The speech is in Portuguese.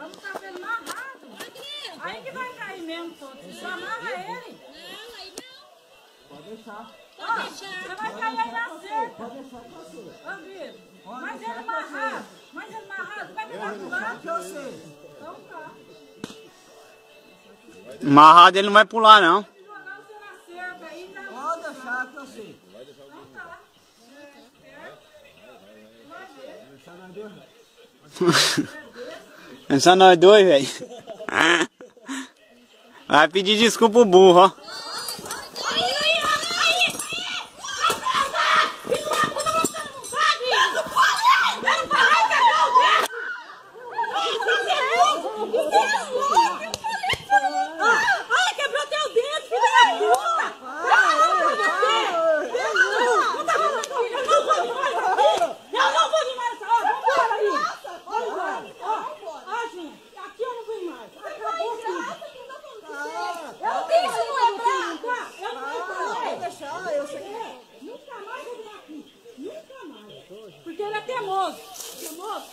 Vamos estar vendo amarrado. Aí que vai cair mesmo todo. Só amarra ele. Não, aí não. Pode deixar. Pode deixar. Você vai cair aí na cerca. Pode deixar que eu sei. Ô, Vitor, mas ele amarrado. Mas ele amarrado. Vai virar pro lado. Que eu sei. Então tá. Amarrado ele não vai pular, não. Jogar você na cerca aí. Já... Pode deixar que eu sei. Então tá. Deixar nós dois. É só nós dois, velho. Vai pedir desculpa o burro, ó. Olha, quebrou teu dedo, filho da puta! Eu não vou vir mais! Vamos embora aí! Ó, gente, aqui eu não venho mais! Acabou tudo! Eu tenho que lembrar! Eu não Pode deixar, eu sei. Nunca mais vou vir aqui! Nunca mais! Porque ele é teimoso! Teimoso?